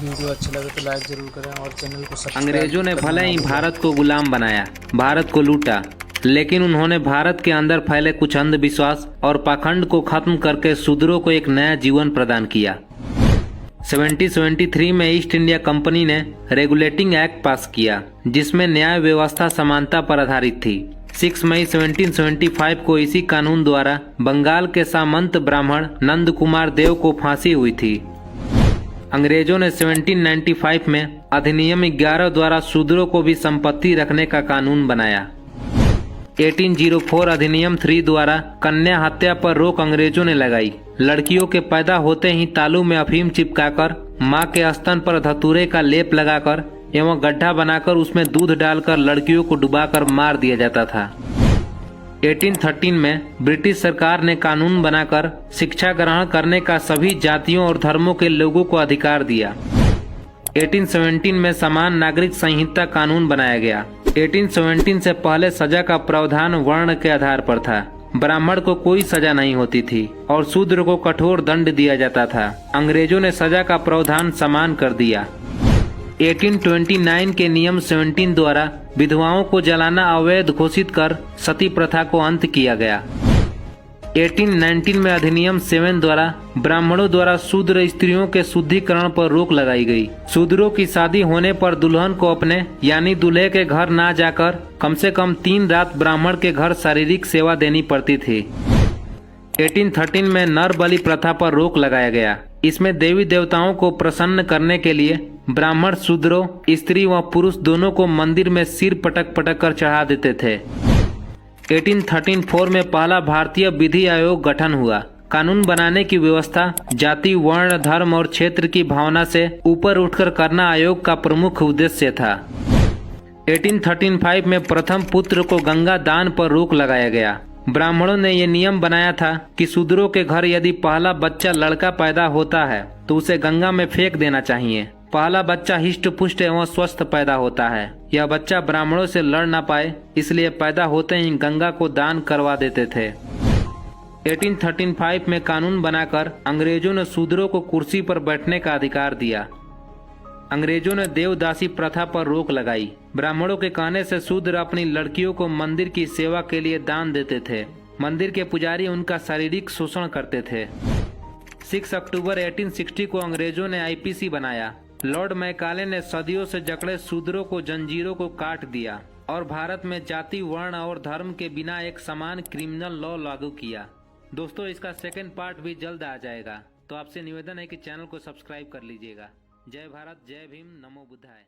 Video अच्छा लगे तो लाइक ज़रूर करें और चैनल को सब्सक्राइब अंग्रेजों ने करना भले ना ही भूलें। भारत को गुलाम बनाया, भारत को लूटा, लेकिन उन्होंने भारत के अंदर फैले कुछ अंधविश्वास और पाखंड को खत्म करके शूद्रों को एक नया जीवन प्रदान किया। 1773 में ईस्ट इंडिया कंपनी ने रेगुलेटिंग एक्ट पास किया, जिसमें न्याय व्यवस्था समानता पर आधारित थी। 6 मई 1775 को इसी कानून द्वारा बंगाल के सामंत ब्राह्मण नंद कुमार देव को फांसी हुई थी। अंग्रेजों ने 1795 में अधिनियम 11 द्वारा शूद्रों को भी संपत्ति रखने का कानून बनाया। 1804 अधिनियम 3 द्वारा कन्या हत्या पर रोक अंग्रेजों ने लगाई। लड़कियों के पैदा होते ही तालू में अफीम चिपकाकर, मां के स्तन पर धतूरे का लेप लगाकर एवं गड्ढा बनाकर उसमें दूध डालकर लड़कियों को डुबाकर मार दिया जाता था। 1813 में ब्रिटिश सरकार ने कानून बनाकर शिक्षा ग्रहण करने का सभी जातियों और धर्मों के लोगों को अधिकार दिया। 1817 में समान नागरिक संहिता कानून बनाया गया। 1817 से पहले सजा का प्रावधान वर्ण के आधार पर था। ब्राह्मण को कोई सजा नहीं होती थी और शूद्र को कठोर दंड दिया जाता था। अंग्रेजों ने सजा का प्रावधान समान कर दिया। 1829 के नियम 17 द्वारा विधवाओं को जलाना अवैध घोषित कर सती प्रथा को अंत किया गया। 1819 में अधिनियम 7 द्वारा ब्राह्मणों द्वारा शूद्र स्त्रियों के शुद्धिकरण पर रोक लगाई गई। शूद्रों की शादी होने पर दुल्हन को अपने यानी दूल्हे के घर ना जाकर कम से कम 3 रात ब्राह्मण के घर शारीरिक सेवा देनी पड़ती थी। 1813 में नर बलि प्रथा पर रोक लगाया गया। इसमें देवी देवताओं को प्रसन्न करने के लिए ब्राह्मण शूद्रों, स्त्री व पुरुष दोनों को मंदिर में सिर पटक पटक कर चढ़ा देते थे। 1834 में पहला भारतीय विधि आयोग गठन हुआ। कानून बनाने की व्यवस्था जाति, वर्ण, धर्म और क्षेत्र की भावना से ऊपर उठकर करना आयोग का प्रमुख उद्देश्य था। 1835 में प्रथम पुत्र को गंगा दान पर रोक लगाया गया। ब्राह्मणों ने ये नियम बनाया था कि शूद्रों के घर यदि पहला बच्चा लड़का पैदा होता है तो उसे गंगा में फेंक देना चाहिए। पहला बच्चा हिष्ट पुष्ट एवं स्वस्थ पैदा होता है। यह बच्चा ब्राह्मणों से लड़ ना पाए, इसलिए पैदा होते ही गंगा को दान करवा देते थे। 1835 में कानून बनाकर अंग्रेजों ने शूद्रों को कुर्सी पर बैठने का अधिकार दिया। अंग्रेजों ने देवदासी प्रथा पर रोक लगाई। ब्राह्मणों के कहने से शूद्र अपनी लड़कियों को मंदिर की सेवा के लिए दान देते थे। मंदिर के पुजारी उनका शारीरिक शोषण करते थे। 6 अक्टूबर 1860 को अंग्रेजों ने आईपीसी बनाया। लॉर्ड मैकाले ने सदियों से जकड़े शूद्रों को जंजीरों को काट दिया और भारत में जाति, वर्ण और धर्म के बिना एक समान क्रिमिनल लॉ लागू किया। दोस्तों, इसका सेकंड पार्ट भी जल्द आ जाएगा, तो आपसे निवेदन है कि चैनल को सब्सक्राइब कर लीजिएगा। जय भारत, जय भीम, नमो बुद्धाय।